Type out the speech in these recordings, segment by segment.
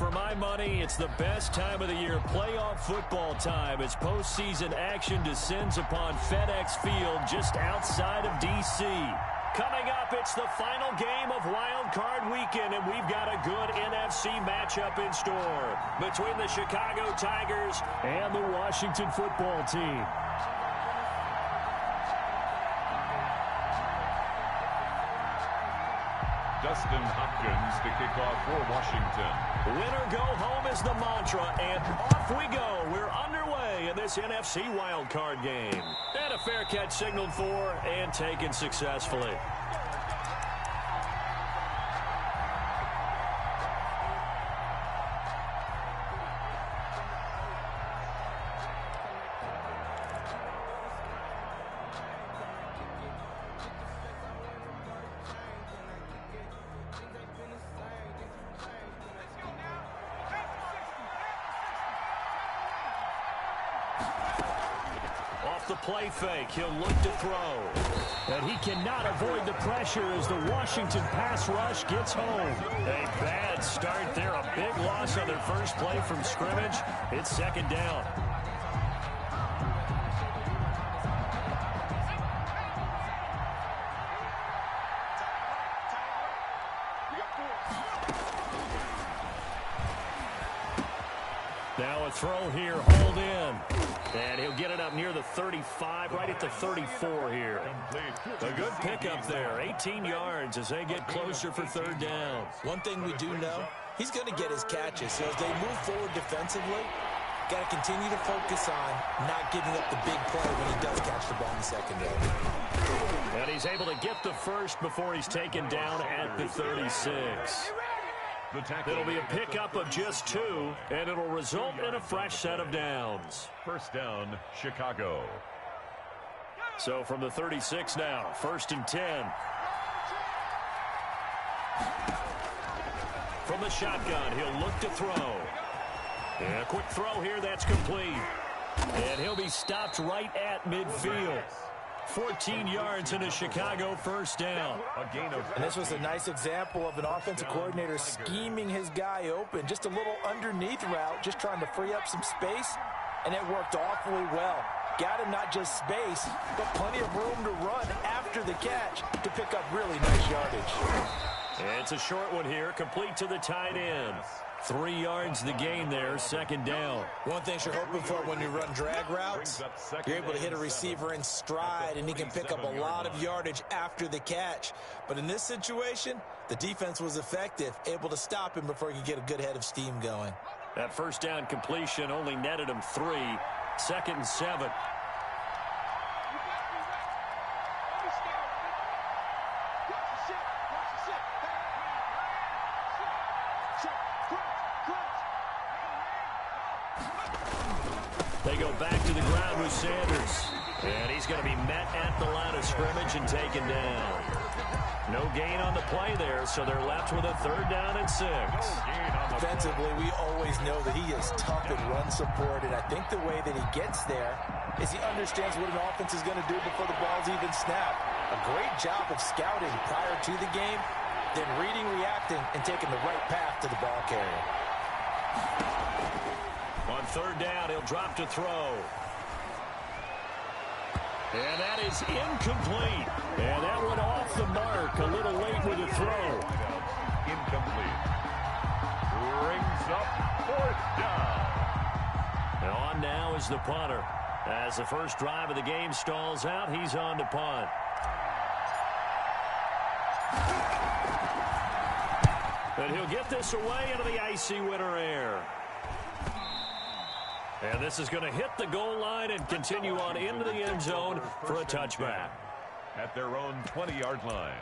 for my money, it's the best time of the year, playoff football time, as postseason action descends upon FedEx Field just outside of D.C. Coming up, it's the final game of Wild Card Weekend, and we've got a good NFC matchup in store between the Chicago Tigers and the Washington Football Team. Dustin Hopkins to kick off for Washington. Winner go home is the mantra, and off we go. We're underway in this NFC wildcard game. And a fair catch signaled for and taken successfully. The play fake, he'll look to throw. And he cannot avoid the pressure as the Washington pass rush gets home. A bad start there, a big loss on their first play from scrimmage. It's second down. Now a throw here, hauled in. And he'll get it up near the 35, right at the 34 here. A good pickup there, 18 yards as they get closer for third down. One thing we do know, he's going to get his catches. So as they move forward defensively, got to continue to focus on not giving up the big play when he does catch the ball in the secondary. And he's able to get the first before he's taken down at the 36. It'll be a pickup of just 2, and it'll result in a fresh set of downs. First down, Chicago. So from the 36 now, 1st and 10. From the shotgun, he'll look to throw. And a quick throw here, that's complete. And he'll be stopped right at midfield. 14 yards in a Chicago first down. And this was a nice example of an offensive coordinator scheming his guy open. Just a little underneath route, just trying to free up some space, and it worked awfully well. Got him not just space, but plenty of room to run after the catch to pick up really nice yardage. And it's a short one here, complete to the tight end. 3 yards the gain there, second down. One thing you're hoping for when you run drag routes, you're able to hit a receiver in stride, and he can pick up a lot of yardage after the catch. But in this situation, the defense was effective, able to stop him before he could get a good head of steam going. That first down completion only netted him 3. 2nd and 7. They go back to the ground with Sanders. And he's going to be met at the line of scrimmage and taken down. No gain on the play there, so they're left with a 3rd down and 6. Defensively, we always know that he is tough in run support, and I think the way that he gets there is he understands what an offense is going to do before the ball's even snapped. A great job of scouting prior to the game, then reading, reacting, and taking the right path to the ball carrier. On 3rd down, he'll drop to throw. And that is incomplete. And that went off the mark a little late with the throw. Incomplete. Brings up 4th down. And on now is the punter. As the first drive of the game stalls out, he's on to punt. And he'll get this away into the icy winter air. And this is going to hit the goal line and continue on into the end zone for a touchback. At their own 20-yard line.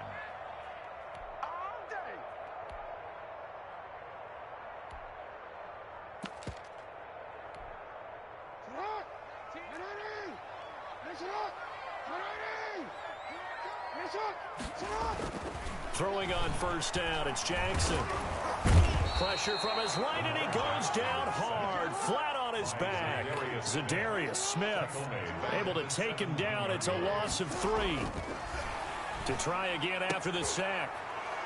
Throwing on 1st down, it's Jackson. Pressure from his right, and he goes down hard, flat on his back. Zadarius Smith able to take him down. It's a loss of 3. To try again after the sack.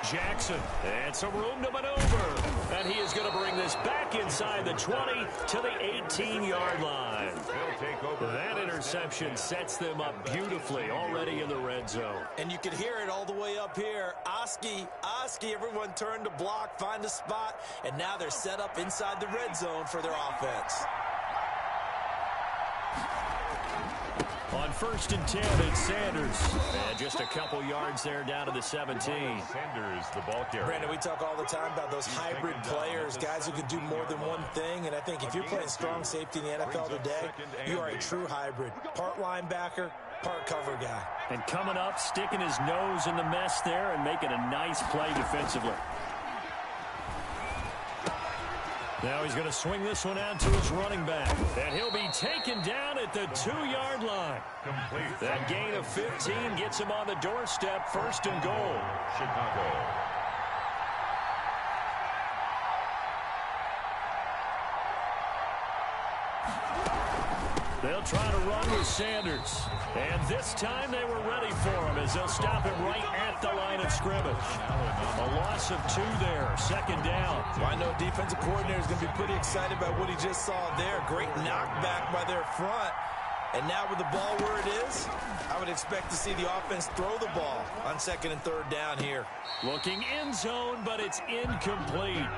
Jackson, and some room to maneuver. And he is going to bring this back inside the 20 to the 18-yard line. That interception sets them up beautifully already in the red zone. And you can hear it all the way up here. Oski, everyone turned to block, find a spot, and now they're set up inside the red zone for their offense. On 1st and 10, it's Sanders. And just a couple yards there down to the 17. Sanders, the ball carrier. Brandon, we talk all the time about those hybrid players, guys who can do more than one thing. And I think if you're playing strong safety in the NFL today, you are a true hybrid. Part linebacker, part cover guy. And coming up, sticking his nose in the mess there and making a nice play defensively. Now he's going to swing this one out to his running back. And he'll be taken down at the 2-yard line. That gain of 15 gets him on the doorstep, 1st and goal. Chicago. They'll try to run with Sanders. And this time they were ready for him as they'll stop him right at the line of scrimmage. A loss of 2 there, 2nd down. Well, I know defensive coordinator is going to be pretty excited about what he just saw there. Great knockback by their front. And now with the ball where it is, I would expect to see the offense throw the ball on 2nd and 3rd down here. Looking end zone, but it's incomplete.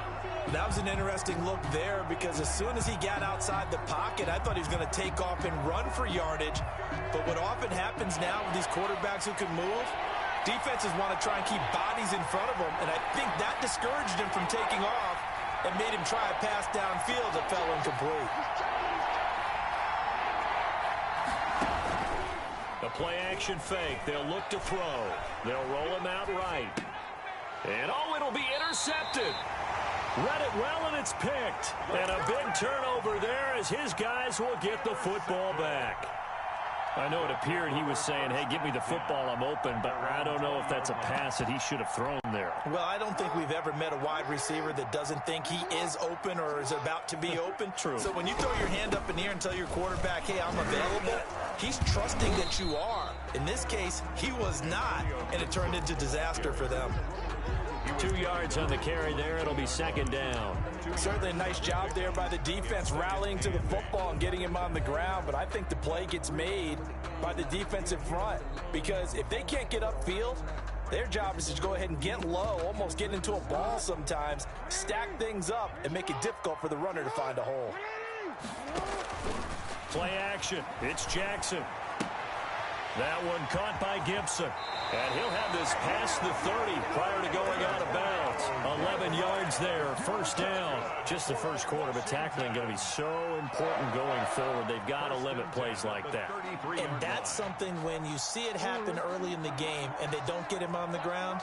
That was an interesting look there because as soon as he got outside the pocket, I thought he was going to take off and run for yardage. But what often happens now with these quarterbacks who can move, defenses want to try and keep bodies in front of them, and I think that discouraged him from taking off and made him try a pass downfield that fell incomplete. The play-action fake. They'll look to throw. They'll roll him out right. And, oh, it'll be intercepted. Read it well, and it's picked. And a big turnover there as his guys will get the football back. I know it appeared he was saying, hey, give me the football, I'm open, but I don't know if that's a pass that he should have thrown there. Well, I don't think we've ever met a wide receiver that doesn't think he is open or is about to be open. True. So when you throw your hand up in the air and tell your quarterback, hey, I'm available, he's trusting that you are. In this case, he was not, and it turned into disaster for them. 2 yards on the carry there. It'll be 2nd down. Certainly a nice job there by the defense rallying to the football and getting him on the ground, but I think the play gets made by the defensive front because if they can't get upfield, their job is to go ahead and get low, almost get into a ball sometimes, stack things up, and make it difficult for the runner to find a hole. Play action. It's Jackson. That one caught by Gibson. And he'll have this past the 30 prior to going out of bounds. 11 yards there, 1st down. Just the first quarter, but tackling going to be so important going forward. They've got to limit plays like that. And that's something when you see it happen early in the game and they don't get him on the ground,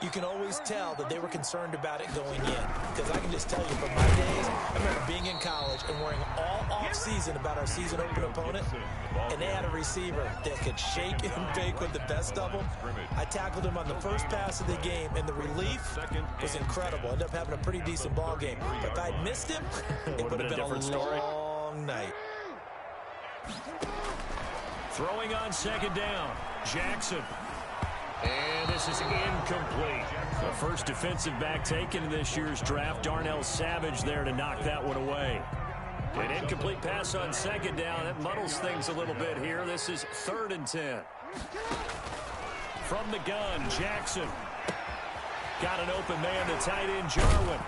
you can always tell that they were concerned about it going in. Because I can just tell you from my days, I remember being in college and worrying all off-season about our season open opponent, and they had a receiver that could shake and bake with the best of them. I tackled him on the first pass of the game, and the relief was incredible. Ended up having a pretty decent ball game. But if I'd missed him, it would have been a long night. Throwing on 2nd down, Jackson. And this is incomplete. The first defensive back taken in this year's draft. Darnell Savage there to knock that one away. An incomplete pass on 2nd down. That muddles things a little bit here. This is 3rd and 10. From the gun, Jackson. Got an open man, the tight end, Jarwin.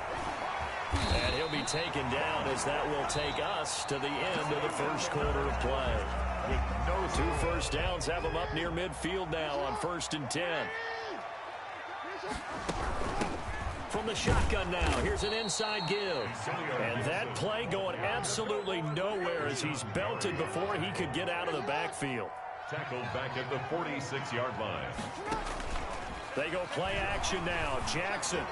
And he'll be taken down as that will take us to the end of the first quarter of play. With no 2 first downs, have them up near midfield now on 1st and 10. From the shotgun now, here's an inside give. And that play going absolutely nowhere as he's belted before he could get out of the backfield. Tackled back at the 46-yard line. They go play action now. Jackson.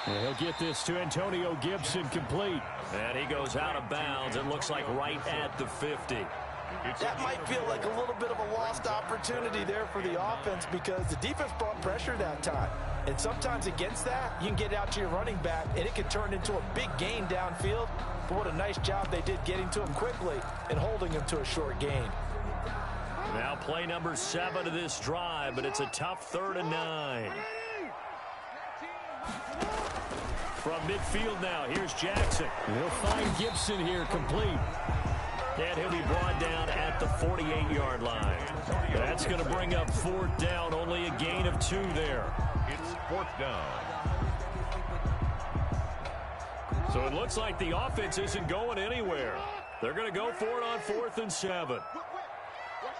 And he'll get this to Antonio Gibson complete. And he goes out of bounds. It looks like right at the 50. That might feel like a little bit of a lost opportunity there for the offense because the defense brought pressure that time. And sometimes against that, you can get out to your running back, and it can turn into a big gain downfield. But what a nice job they did getting to him quickly and holding him to a short gain. Now play number 7 of this drive, but it's a tough 3rd and 9. From midfield now, here's Jackson. He'll find Gibson here, complete. And he'll be brought down at the 48-yard line. That's going to bring up fourth down, only a gain of 2 there. It's fourth down. So it looks like the offense isn't going anywhere. They're going to go for it on 4th and 7. Watch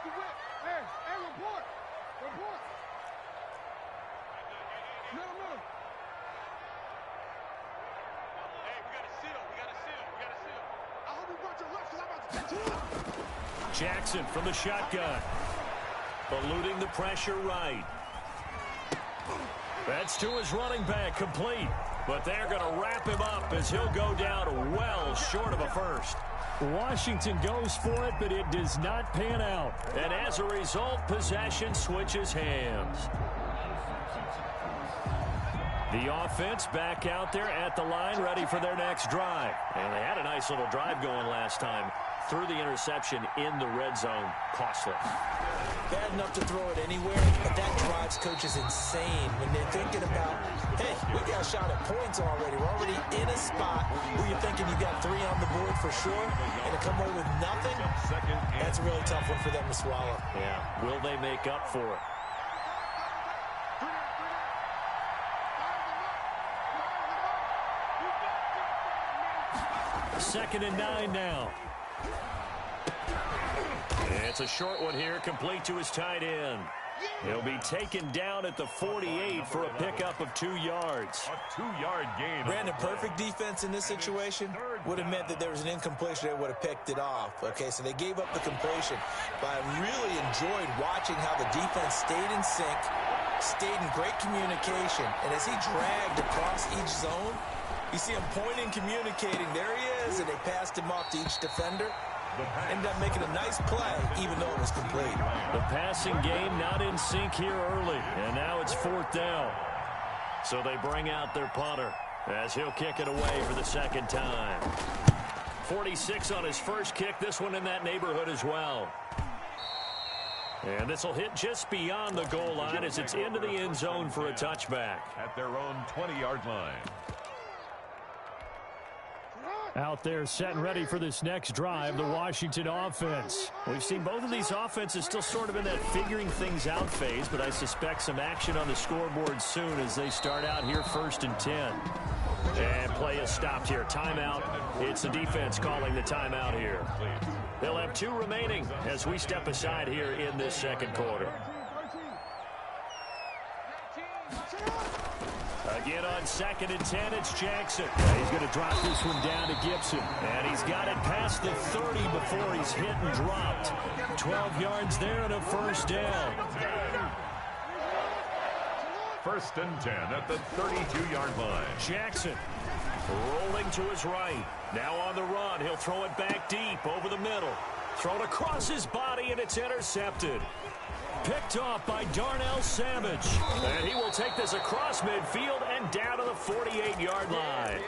the whip. Hey, report. Report. No. Hey, we got a seal. I hope you brought your left because I'm about to take you up. Jackson from the shotgun. Eluding the pressure right. That's to his running back, complete. But they're going to wrap him up as he'll go down well short of a first. Washington goes for it, but it does not pan out. And as a result, possession switches hands. The offense back out there at the line, ready for their next drive. And they had a nice little drive going last time. Threw the interception in the red zone. Costly. Bad enough to throw it anywhere, but that drives coaches insane when they're thinking about, hey, we got a shot at points already. We're already in a spot where you're thinking you got 3 on the board for sure, and to come away with nothing, that's a really tough one for them to swallow. Yeah, will they make up for it? Second and 9 now. It's a short one here, complete to his tight end. He'll be taken down at the 48 for a pickup of 2 yards. A 2-yard gain. Brandon, perfect defense in this situation would have meant that there was an incompletion. They would have picked it off. Okay, so they gave up the completion. But I really enjoyed watching how the defense stayed in sync, stayed in great communication. And as he dragged across each zone, you see him pointing, communicating. There he is, and they passed him off to each defender. Ended up making a nice play, even though it was complete. The passing game not in sync here early, and now it's 4th down. So they bring out their punter as he'll kick it away for the second time. 46 on his first kick, this one in that neighborhood as well. And this will hit just beyond the goal line as it's into the end zone for a touchback. At their own 20-yard line. Out there set and ready for this next drive, the Washington offense. We've seen both of these offenses still sort of in that figuring things out phase, but I suspect some action on the scoreboard soon as they start out here 1st and 10. And play is stopped here. Timeout. It's the defense calling the timeout here. They'll have 2 remaining as we step aside here in this second quarter. Again on 2nd and 10, it's Jackson. He's going to drop this one down to Gibson. And he's got it past the 30 before he's hit and dropped. 12 yards there and a first down. 1st and 10 at the 32-yard line. Jackson rolling to his right. Now on the run. He'll throw it back deep over the middle. Thrown across his body, and it's intercepted. Picked off by Darnell Savage. And he will take this across midfield and down to the 48-yard line.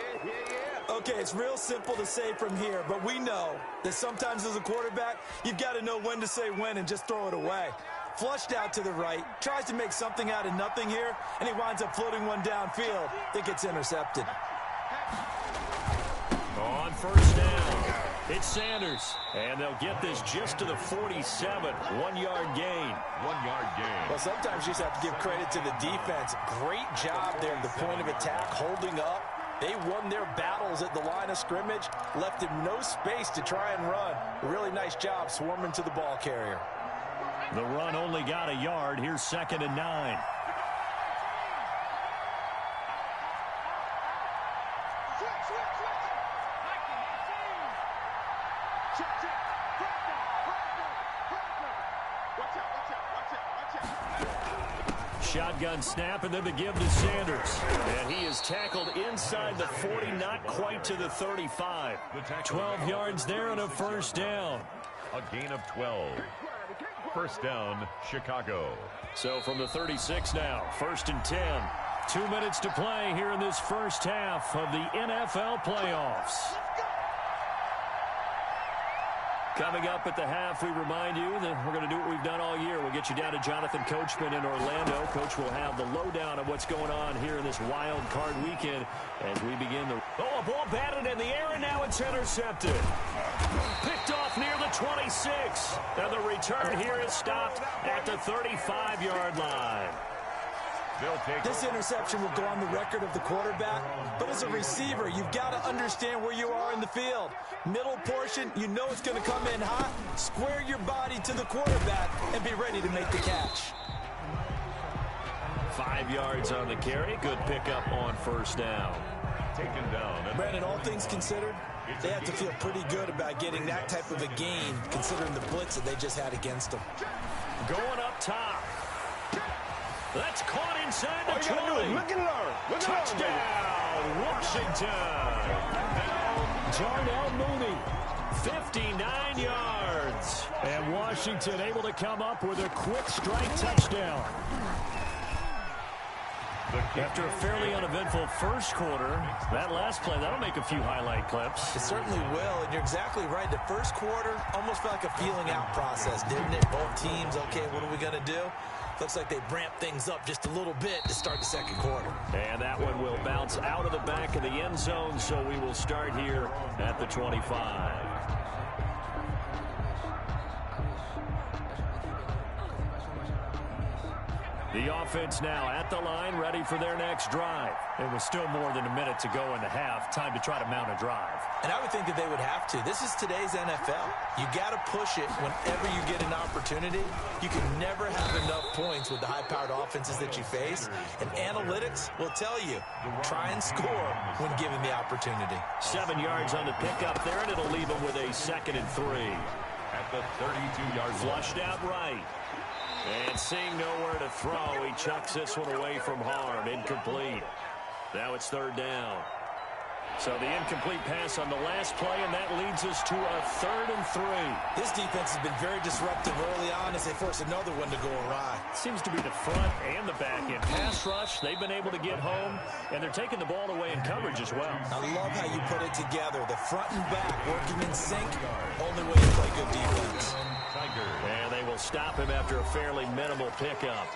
Okay, it's real simple to say from here, but we know that sometimes as a quarterback, you've got to know when to say when and just throw it away. Flushed out to the right, tries to make something out of nothing here, and he winds up floating one downfield that gets intercepted. On 1st down, it's Sanders. And they'll get this just to the 47. 1-yard gain. 1-yard gain. Well, sometimes you just have to give credit to the defense. Great job there at the point of attack, holding up. They won their battles at the line of scrimmage, left him no space to try and run. A really nice job swarming to the ball carrier. The run only got a yard. Here's 2nd and 9. Shotgun snap, and then the give to Sanders. And he is tackled inside the 40, not quite to the 35. 12 yards there and a first down. A gain of 12. First down, Chicago. So from the 36 now, 1st and 10. 2 minutes to play here in this first half of the NFL playoffs. Coming up at the half, we remind you that we're going to do what we've done all year. We'll get you down to Jonathan Coachman in Orlando. Coach will have the lowdown of what's going on here in this wild card weekend as we begin the... Oh, a ball batted in the air, and now it's intercepted. Picked off near the 26. And the return here is stopped at the 35-yard line. This interception will go on the record of the quarterback, but as a receiver, you've got to understand where you are in the field. Middle portion, you know it's going to come in hot. Square your body to the quarterback and be ready to make the catch. 5 yards on the carry. Good pickup on first down. Taken down. Brandon, all things considered, they have to feel pretty good about getting that type of a gain, considering the blitz that they just had against them. Going up top. That's caught inside the 20. Look and learn. Touchdown, Washington. Darnell Mooney, 59 yards. And Washington able to come up with a quick strike touchdown. After a fairly uneventful first quarter, that last play, that'll make a few highlight clips. It certainly will, and you're exactly right. The first quarter almost felt like a feeling out process, didn't it? Both teams, okay, what are we going to do? Looks like they ramped things up just a little bit to start the second quarter. And that one will bounce out of the back of the end zone, so we will start here at the 25. The offense now at the line, ready for their next drive. It was still more than a minute to go in the half. Time to try to mount a drive. And I would think that they would have to. This is today's NFL. You got to push it whenever you get an opportunity. You can never have enough points with the high-powered offenses that you face. And analytics will tell you, try and score when given the opportunity. 7 yards on the pickup there, and it'll leave them with a 2nd and 3. At the 32-yard line. Flushed out right. And seeing nowhere to throw, he chucks this one away from harm. Incomplete. Now it's 3rd down. So the incomplete pass on the last play, and that leads us to a 3rd and 3. This defense has been very disruptive early on as they force another one to go awry. Seems to be the front and the back end. Pass rush, they've been able to get home, and they're taking the ball away in coverage as well. I love how you put it together. The front and back working in sync. Only way to play good defense. And they will stop him after a fairly minimal pickup.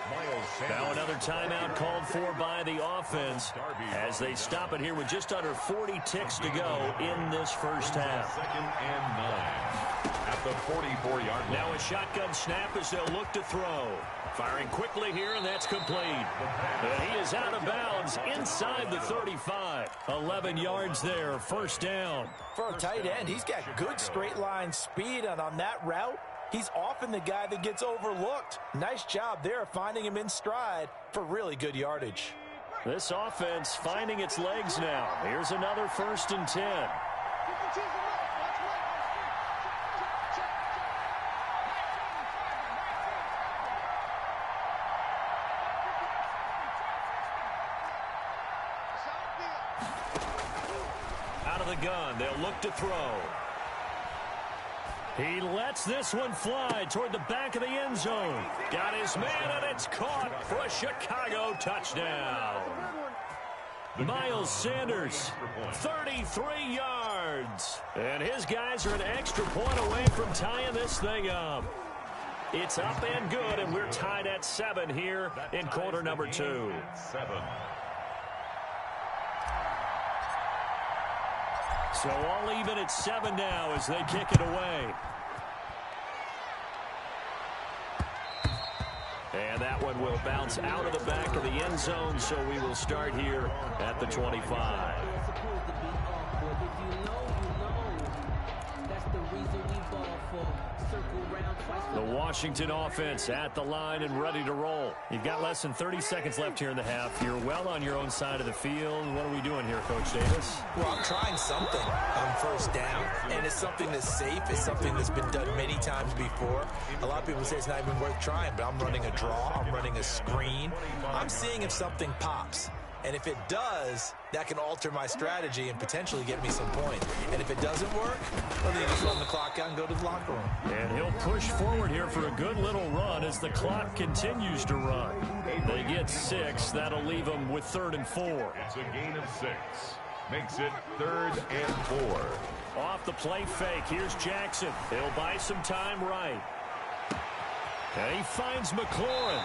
Now another timeout called for by the offense as they stop it here with just under 40 ticks to go in this first half. 2nd and 9 at the 44-yard line. Now a shotgun snap as they'll look to throw. Firing quickly here, and that's complete. And he is out of bounds inside the 35. 11 yards there, first down. For a tight end, he's got good straight line speed, and on that route, he's often the guy that gets overlooked. Nice job there finding him in stride for really good yardage. This offense finding its legs now. Here's another 1st and 10. Out of the gun, they'll look to throw. He lets this one fly toward the back of the end zone. Got his man, and it's caught for a Chicago touchdown. Miles Sanders, 33 yards. And his guys are an extra point away from tying this thing up. It's up and good, and we're tied at 7 here in quarter number 2. 7. So all even at 7 now as they kick it away. And that one will bounce out of the back of the end zone, so we will start here at the 25. The Washington offense at the line and ready to roll. You've got less than 30 seconds left here in the half. You're well on your own side of the field. What are we doing here, Coach Davis? Well, I'm trying something on first down, and it's something that's safe. It's something that's been done many times before. A lot of people say it's not even worth trying, but I'm running a draw. I'm running a screen. I'm seeing if something pops. And if it does, that can alter my strategy and potentially get me some points. And if it doesn't work, well, then you just run the clock out and go to the locker room. And he'll push forward here for a good little run as the clock continues to run. They get 6. That'll leave them with 3rd and 4. It's a gain of 6. Makes it 3rd and 4. Off the play fake, here's Jackson. He'll buy some time right. And he finds McLaurin.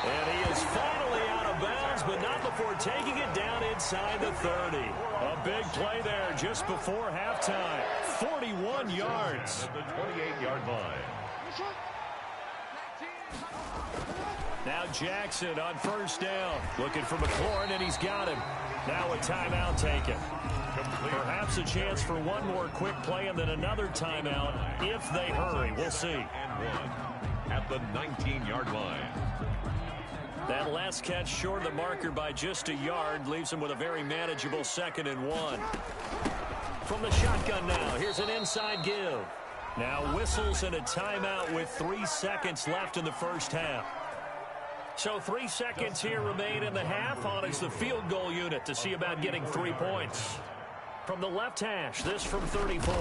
And he is finally out of bounds, but not before taking it down inside the 30. A big play there just before halftime. 41 yards. At the 28-yard line. Now Jackson on first down. Looking for McLaurin, and he's got him. Now a timeout taken. Perhaps a chance for one more quick play and then another timeout if they hurry. We'll see. And 1 at the 19-yard line. That last catch short of the marker by just a yard leaves him with a very manageable 2nd and 1. From the shotgun now, here's an inside give. Now whistles and a timeout with 3 seconds left in the first half. So 3 seconds here remain in the half. On is the field goal unit to see about getting 3 points. From the left hash, this from 34.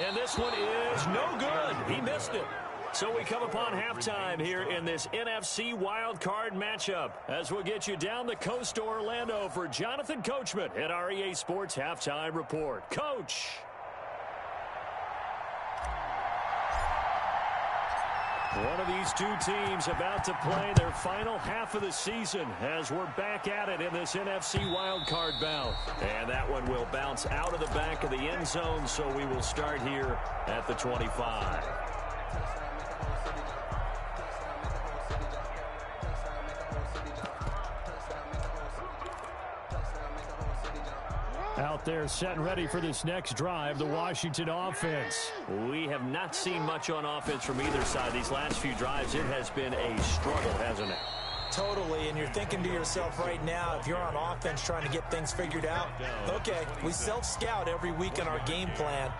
And this one is no good. He missed it. So we come upon halftime here in this NFC wildcard matchup as we'll get you down the coast to Orlando for Jonathan Coachman at our EA Sports Halftime Report. Coach. One of these two teams about to play their final half of the season as we're back at it in this NFC wildcard bout. And that one will bounce out of the back of the end zone, so we will start here at the 25. Out there set and ready for this next drive, the Washington offense. We have not seen much on offense from either side. These last few drives, it has been a struggle, hasn't it? Totally, and you're thinking to yourself right now, if you're on offense trying to get things figured out, okay, we self-scout every week in our game plan.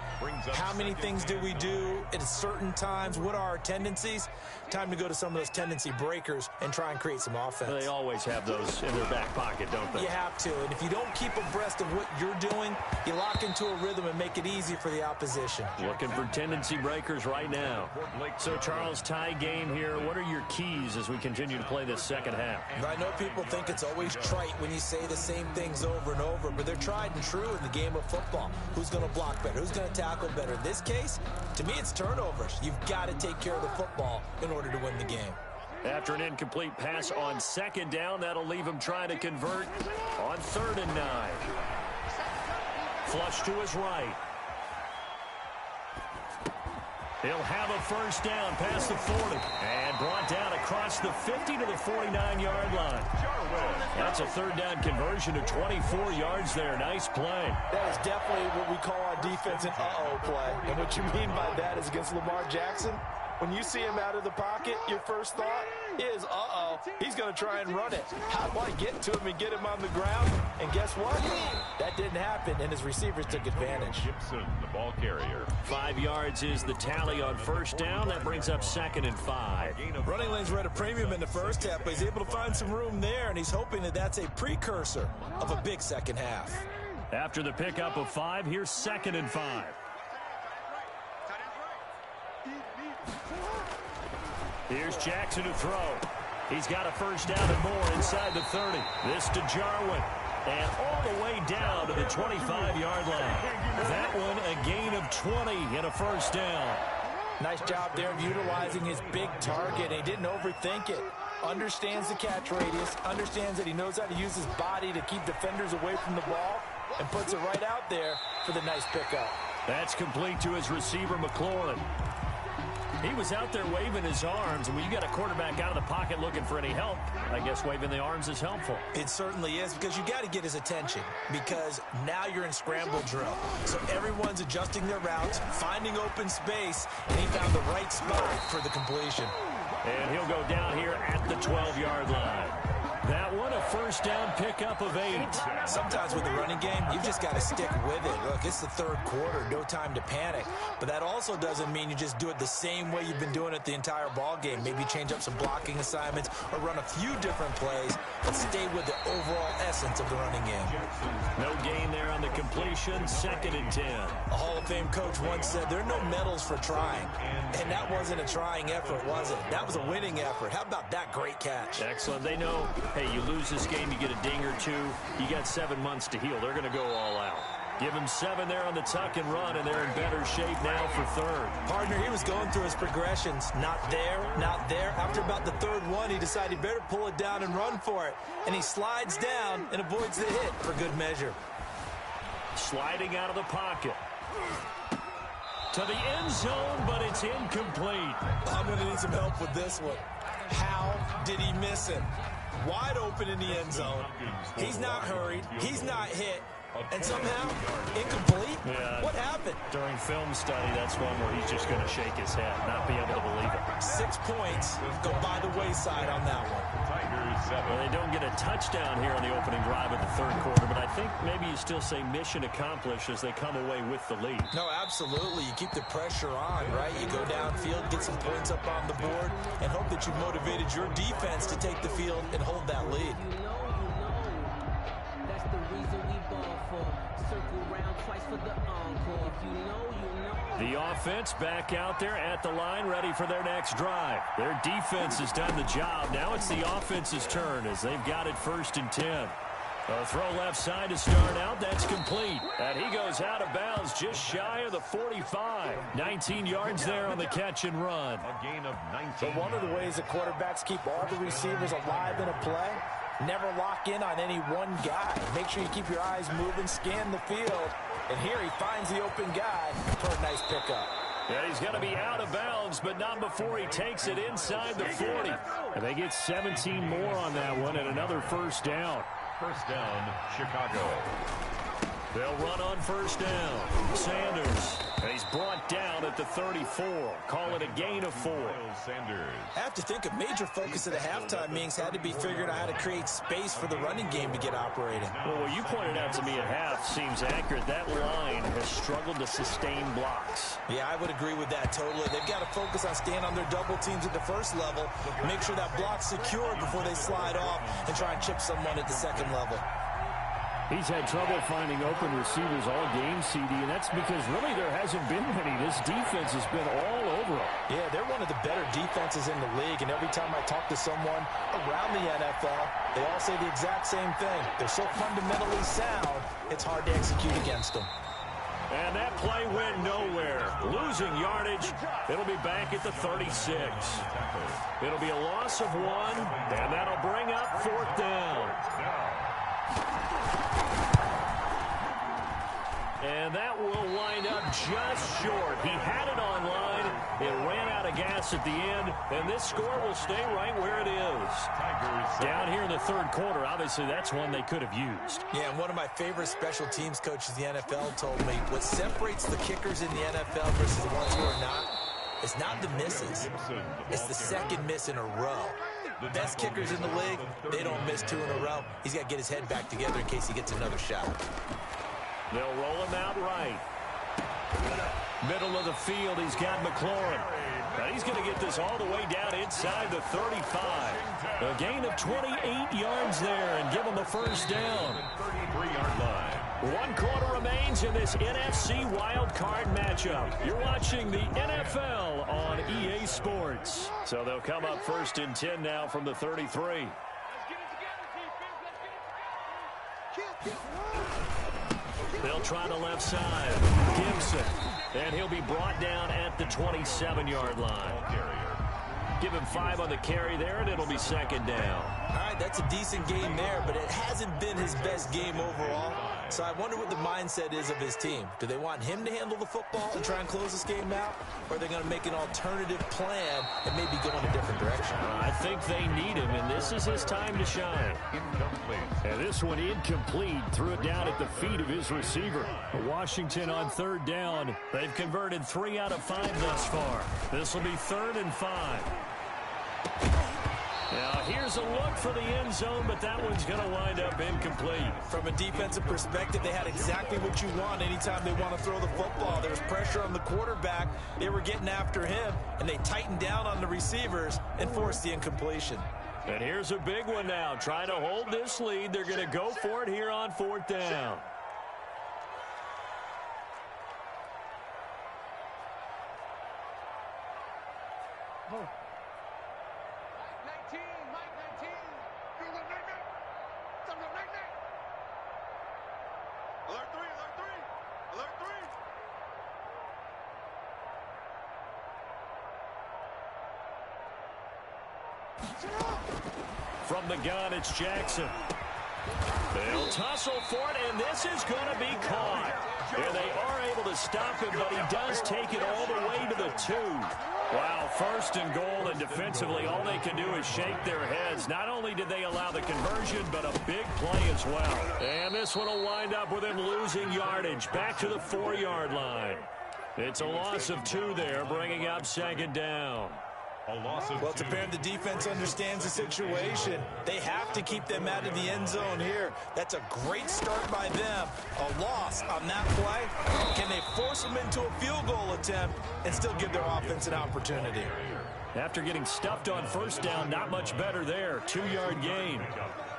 How many things do we do at certain times? What are our tendencies? Time to go to some of those tendency breakers and try and create some offense. They always have those in their back pocket, don't they? You have to, and if you don't keep abreast of what you're doing, you lock into a rhythm and make it easy for the opposition. Looking for tendency breakers right now. So, Charles, tie game here. What are your keys as we continue to play this second half? I know people think it's always trite when you say the same things over and over, but they're tried and true in the game of football. Who's going to block better? Who's going to tackle better? In this case, to me, it's turnovers. You've got to take care of the football in order to win the game. After an incomplete pass on second down, that'll leave him trying to convert on 3rd and 9. Flush to his right. He'll have a first down past the 40 and brought down across the 50 to the 49-yard line. That's a 3rd down conversion to 24 yards there. Nice play. That is definitely what we call on defense an uh-oh play. And what you mean by that is against Lamar Jackson, when you see him out of the pocket, your first thought is, uh-oh, he's going to try and run it. How do I get to him and get him on the ground? And guess what? That didn't happen, and his receivers took advantage. Gibson, the ball carrier. 5 yards is the tally on first down. That brings up 2nd and 5. Running lanes were at a premium in the first half, but he's able to find some room there, and he's hoping that that's a precursor of a big second half. After the pickup of 5, here's 2nd and 5. Here's Jackson to throw. He's got a first down and more inside the 30. This to Jarwin. And all the way down to the 25-yard line. That one a gain of 20 and a first down. Nice job there of utilizing his big target. He didn't overthink it. Understands the catch radius. Understands that he knows how to use his body to keep defenders away from the ball. And puts it right out there for the nice pickup. That's complete to his receiver, McLaurin. He was out there waving his arms, and when you got a quarterback out of the pocket looking for any help, I guess waving the arms is helpful. It certainly is, because you got to get his attention, because now you're in scramble drill. So everyone's adjusting their routes, finding open space, and he found the right spot for the completion. And he'll go down here at the 12-yard line. That one a first down pickup of 8. Sometimes with the running game, you've just got to stick with it. Look, it's the third quarter, no time to panic. But that also doesn't mean you just do it the same way you've been doing it the entire ball game. Maybe change up some blocking assignments or run a few different plays, but stay with the overall essence of the running game. No gain there on the completion, 2nd and 10. A Hall of Fame coach once said there are no medals for trying. And that wasn't a trying effort, was it? That was a winning effort. How about that great catch? Excellent. They know, hey, you lose this game, you get a ding or two, you got 7 months to heal. They're going to go all out. Give him 7 there on the tuck and run, and they're in better shape now for third. Partner, he was going through his progressions. Not there, not there. After about the third one, he decided he better pull it down and run for it. And he slides down and avoids the hit for good measure. Sliding out of the pocket. To the end zone, but it's incomplete. I'm going to need some help with this one. How did he miss him? Wide open in the end zone. He's not hurried. He's not hit. And somehow, incomplete? Yeah. What happened? During film study, that's one where he's just going to shake his head, not be able to believe it. 6 points go by the wayside on that one. Well, they don't get a touchdown here on the opening drive of the third quarter, but I think maybe you still say mission accomplished as they come away with the lead. No, absolutely. You keep the pressure on, right? You go downfield, get some points up on the board, and hope that you've motivated your defense to take the field and hold that lead. That's the reason we ball for. Circle round twice for the encore. If you know, you know. The offense back out there at the line, ready for their next drive. Their defense has done the job. Now it's the offense's turn as they've got it 1st and 10. A throw left side to start out. That's complete. And he goes out of bounds just shy of the 45. 19 yards there on the catch and run. A gain of 19. So one of the ways that quarterbacks keep all the receivers alive in a play, never lock in on any one guy. Make sure you keep your eyes moving, scan the field. And here he finds the open guy for a nice pickup. Yeah, he's going to be out of bounds, but not before he takes it inside the 40. And they get 17 more on that one and another 1st down. 1st down, Chicago. They'll run on 1st down. Sanders. And he's brought down at the 34. Call it a gain of 4. Sanders. I have to think a major focus of the halftime meetings had to be figuring out how to create space for the running game to get operating. Well, what you pointed out to me at half seems accurate. That line has struggled to sustain blocks. Yeah, I would agree with that totally. They've got to focus on staying on their double teams at the 1st level, make sure that block's secure before they slide off and try and chip someone at the 2nd level. He's had trouble finding open receivers all game, CD, and that's because really there hasn't been many. This defense has been all over them. Yeah, they're one of the better defenses in the league, and every time I talk to someone around the NFL, they all say the exact same thing. They're so fundamentally sound, it's hard to execute against them. And that play went nowhere. Losing yardage. It'll be back at the 36. It'll be a loss of 1, and that'll bring up 4th down. And that will wind up just short. He had it online. It ran out of gas at the end. And this score will stay right where it is. Down here in the 3rd quarter, obviously that's one they could have used. Yeah, and one of my favorite special teams coaches in the NFL told me what separates the kickers in the NFL versus the ones who are not is not the misses. It's the 2nd miss in a row. The best kickers in the league, they don't miss 2 in a row. He's got to get his head back together in case he gets another shot. They'll roll him out right. Middle of the field, he's got McLaurin. Now he's going to get this all the way down inside the 35. A gain of 28 yards there and give him a 1st down. 33-yard line. 1 quarter remains in this NFC wild card matchup. You're watching the NFL on EA Sports. So they'll come up 1st and 10 now from the 33. Let's get it together, defense. Let's get it together. They'll try the left side. Gibson. And he'll be brought down at the 27-yard line. Give him 5 on the carry there, and it'll be 2nd down. All right, that's a decent game there, but it hasn't been his best game overall. So I wonder what the mindset is of his team. Do they want him to handle the football and try and close this game out? Or are they going to make an alternative plan and maybe go in a different direction? I think they need him, and this is his time to shine. Incomplete. And this one incomplete. Threw it down at the feet of his receiver. Washington on 3rd down. They've converted 3 out of 5 thus far. This will be 3rd and 5. Now, here's a look for the end zone, but that one's going to wind up incomplete. From a defensive perspective, they had exactly what you want anytime they want to throw the football. There was pressure on the quarterback. They were getting after him, and they tightened down on the receivers and forced the incompletion. And here's a big one now. Trying to hold this lead. They're going to go for it here on 4th down. Alert 3, alert 3. From the gun, it's Jackson. They'll tussle for it, and this is going to be caught. And they are able to stop him, but he does take it all the way to the 2. Wow, first and goal, and defensively, all they can do is shake their heads. Not only did they allow the conversion, but a big play as well. And this one will wind up with him losing yardage back to the 4-yard line. It's a loss of 2 there, bringing up second down. Well, it's apparent the defense understands the situation. They have to keep them out of the end zone here. That's a great start by them. A loss on that play. Can they force them into a field goal attempt and still give their offense an opportunity? After getting stuffed on first down, not much better there. 2-yard gain.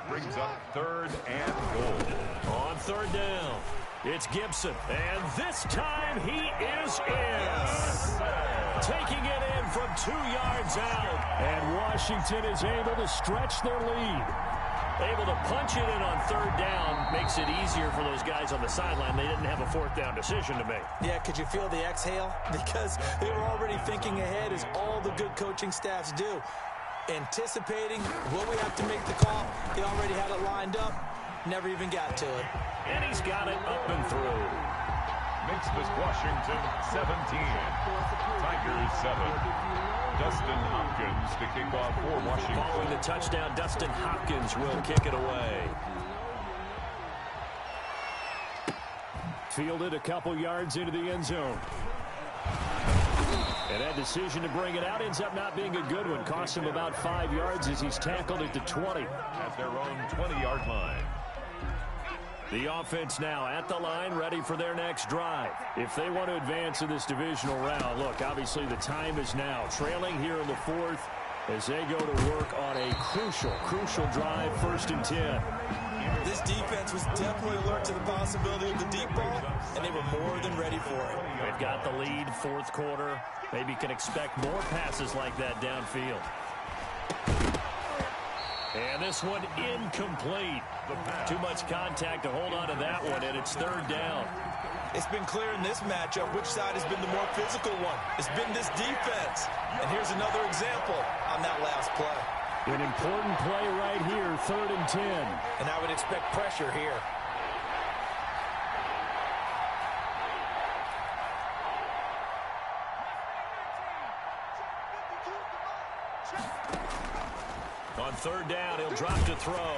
Brings up 3rd and goal. On 3rd down, it's Gibson. And this time he is in. Taking it in from 2 yards out. And Washington is able to stretch their lead. Able to punch it in on 3rd down. Makes it easier for those guys on the sideline. They didn't have a 4th down decision to make. Yeah, could you feel the exhale? Because they were already thinking ahead, as all the good coaching staffs do. Anticipating, will we have to make the call? They already had it lined up. Never even got to it. And he's got it up and through. Makes this Washington 17. Tigers 7. Dustin Hopkins to kick off for Washington. Following the touchdown, Dustin Hopkins will kick it away. Fielded a couple yards into the end zone. And that decision to bring it out ends up not being a good one. Costs him about 5 yards as he's tackled at the 20. At their own 20-yard line. The offense now at the line, ready for their next drive. If they want to advance in this divisional round, look, obviously the time is now. Trailing here in the 4th as they go to work on a crucial drive, 1st and 10. This defense was definitely alert to the possibility of the deep ball, and they were more than ready for it. They've got the lead, 4th quarter. Maybe can expect more passes like that downfield. And this one incomplete. Too much contact to hold on to that one, and it's 3rd down. It's been clear in this matchup which side has been the more physical one. It's been this defense. And here's another example on that last play. An important play right here, 3rd and 10. And I would expect pressure here. On 3rd down, he'll drop to throw.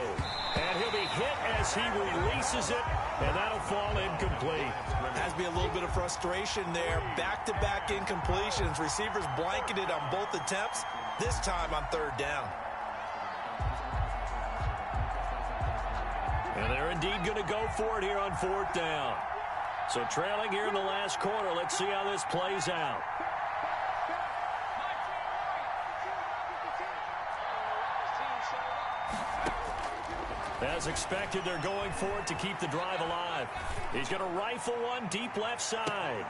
And he'll be hit as he releases it, and that'll fall incomplete. Has to be a little bit of frustration there. Back-to-back incompletions. Receivers blanketed on both attempts, this time on 3rd down. And they're indeed going to go for it here on 4th down. So trailing here in the last quarter, let's see how this plays out. As expected, they're going for it to keep the drive alive. He's going to rifle one deep left side.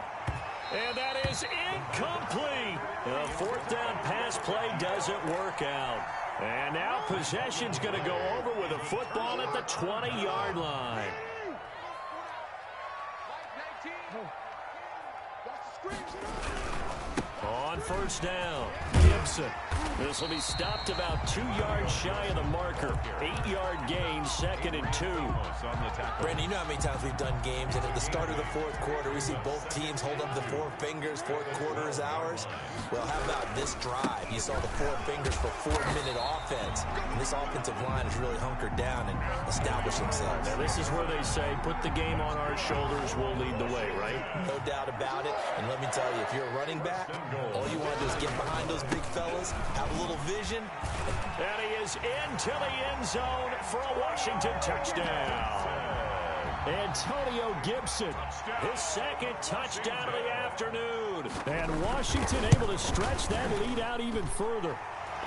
And that is incomplete. The 4th down pass play doesn't work out. And now possession's going to go over with a football at the 20-yard line. On 1st down, Gibson. This will be stopped about 2 yards shy of the marker. 8-yard gain, 2nd and 2. Brandon, you know how many times we've done games, and at the start of the 4th quarter, we see both teams hold up the 4 fingers. 4th quarter is ours. Well, how about this drive? You saw the 4 fingers for 4-minute offense. And this offensive line has really hunkered down and established themselves. Now, this is where they say, put the game on our shoulders, we'll lead the way, right? No doubt about it. And let me tell you, if you're a running back, all you want to do is get behind those big fellas, have a little vision. And he is into the end zone for a Washington touchdown. Antonio Gibson, his 2nd touchdown of the afternoon. And Washington able to stretch that lead out even further.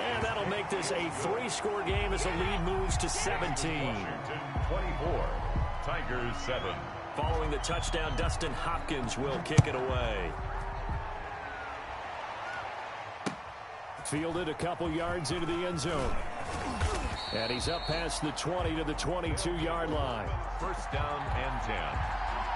And that'll make this a 3-score game as the lead moves to 17. 24, Tigers 7. Following the touchdown, Dustin Hopkins will kick it away. Fielded a couple yards into the end zone. And he's up past the 20 to the 22-yard line. 1st down and 10.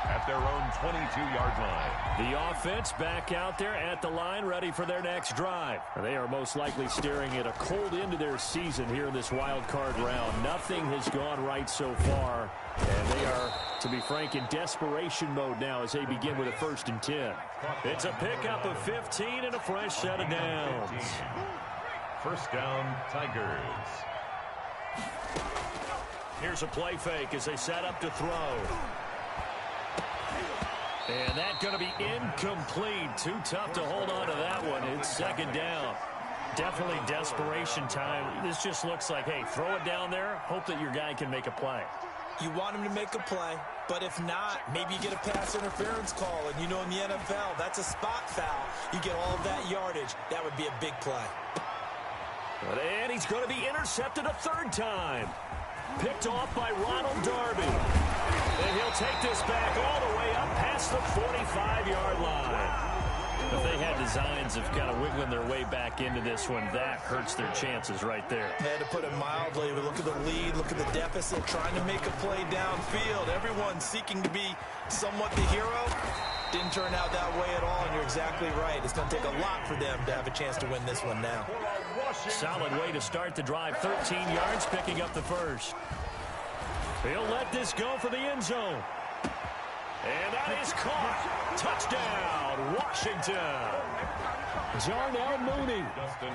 at their own 22-yard line. The offense back out there at the line, ready for their next drive. They are most likely staring at a cold end to their season here in this wild card round. Nothing has gone right so far, and they are, to be frank, in desperation mode now as they begin with a 1st and 10. It's a pickup of 15 and a fresh set of downs. 1st down, Tigers. Here's a play fake as they set up to throw. And that's going to be incomplete. Too tough to hold on to that one. It's 2nd down. Definitely desperation time. This just looks like, hey, throw it down there. Hope that your guy can make a play. You want him to make a play, but if not, maybe you get a pass interference call. And you know in the NFL, that's a spot foul. You get all of that yardage. That would be a big play. And he's going to be intercepted a 3rd time. Picked off by Ronald Darby. And he'll take this back all the way up past the 45-yard line. If they had designs of kind of wiggling their way back into this one, that hurts their chances right there. To put it mildly, but look at the lead, look at the deficit, trying to make a play downfield. Everyone seeking to be somewhat the hero. Didn't turn out that way at all, and you're exactly right. It's going to take a lot for them to have a chance to win this one now. Solid way to start the drive. 13 yards, picking up the 1st. He'll let this go for the end zone. And that is caught. Touchdown, Washington. Darnell Mooney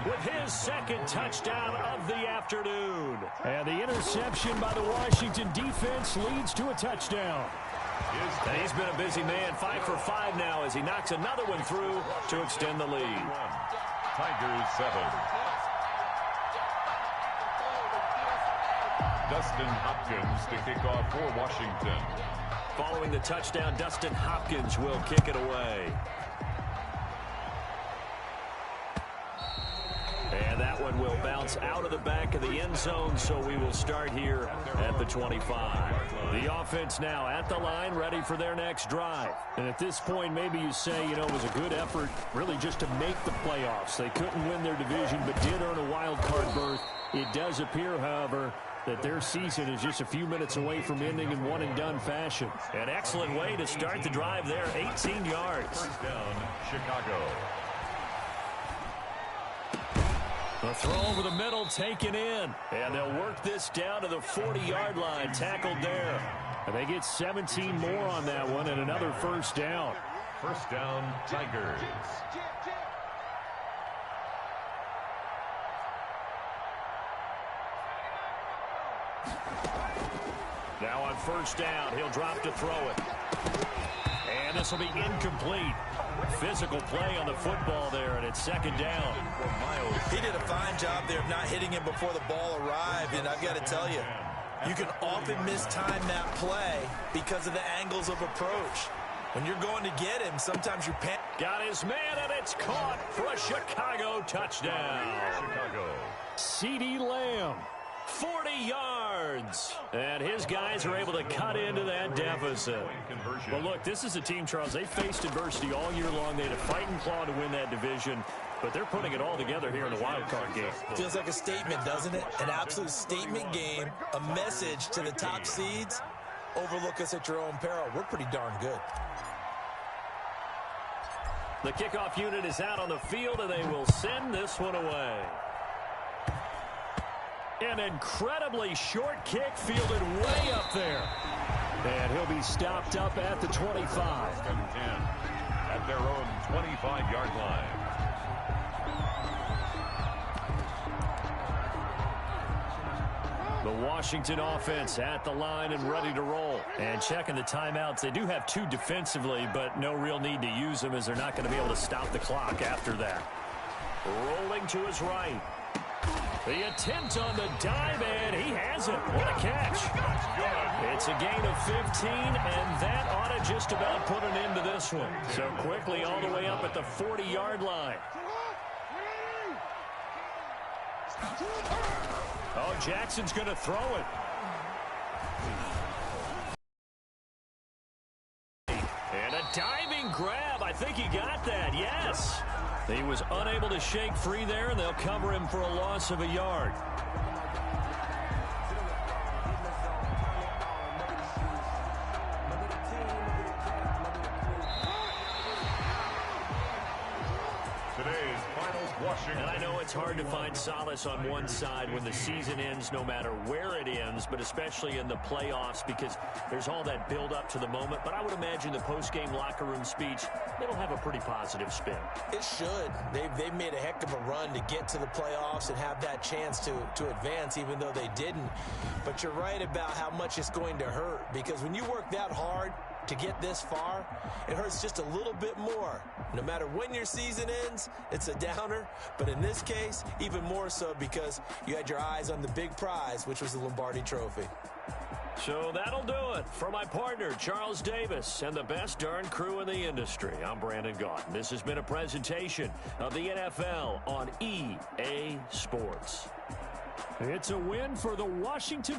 with his 2nd touchdown of the afternoon. And the interception by the Washington defense leads to a touchdown. And he's been a busy man, 5 for 5 now as he knocks another one through to extend the lead. Tigers 7. Dustin Hopkins to kick off for Washington. Following the touchdown, Dustin Hopkins will kick it away. And that one will bounce out of the back of the end zone, so we will start here at the 25. The offense now at the line, ready for their next drive. And at this point, maybe you say, you know, it was a good effort really just to make the playoffs. They couldn't win their division, but did earn a wild card berth. It does appear, however, that their season is just a few minutes away from ending in one-and-done fashion. An excellent way to start the drive there, 18 yards. 1st down, Chicago. The throw over the middle taken in. And they'll work this down to the 40-yard line, tackled there. And they get 17 more on that one and another 1st down. 1st down, Tigers. Now on 1st down, he'll drop to throw it. And this will be incomplete. Physical play on the football there, and it's 2nd down. He did a fine job there of not hitting him before the ball arrived, and I've got to tell you, you can often mistime that play because of the angles of approach. When you're going to get him, sometimes you panic. Got his man, and it's caught for a Chicago touchdown. Chicago. CeeDee Lamb. 40 yards. And his guys are able to cut into that deficit. Well, look, this is a team, Charles. They faced adversity all year long. They had to fight and claw to win that division. But they're putting it all together here in the wild card game. Feels like a statement, doesn't it? An absolute statement game. A message to the top seeds. Overlook us at your own peril. We're pretty darn good. The kickoff unit is out on the field, and they will send this one away. An incredibly short kick fielded way up there. And he'll be stopped up at the 25. 1st and 10 at their own 25-yard line. The Washington offense at the line and ready to roll. And checking the timeouts. They do have 2 defensively, but no real need to use them as they're not going to be able to stop the clock after that. Rolling to his right. The attempt on the dive, and he has it. What a catch. It's a gain of 15, and that ought to just about put an end to this one. So quickly all the way up at the 40-yard line. Oh, Jackson's going to throw it. And a diving grab. I think he got that, yes. He was unable to shake free there, and they'll cover him for a loss of a yard. Finals, Washington. And I know it's hard to find solace on one side when the season ends, no matter where it ends, but especially in the playoffs, because there's all that build up to the moment. But I would imagine the post-game locker room speech, it'll have a pretty positive spin. It should. They've made a heck of a run to get to the playoffs and have that chance to advance, even though they didn't. But you're right about how much it's going to hurt, because when you work that hard to get this far, it hurts just a little bit more. No matter when your season ends, it's a downer. But in this case, even more so because you had your eyes on the big prize, which was the Lombardi Trophy. So that'll do it. For my partner, Charles Davis, and the best darn crew in the industry, I'm Brandon Gaudin. This has been a presentation of the NFL on EA Sports. It's a win for the Washington...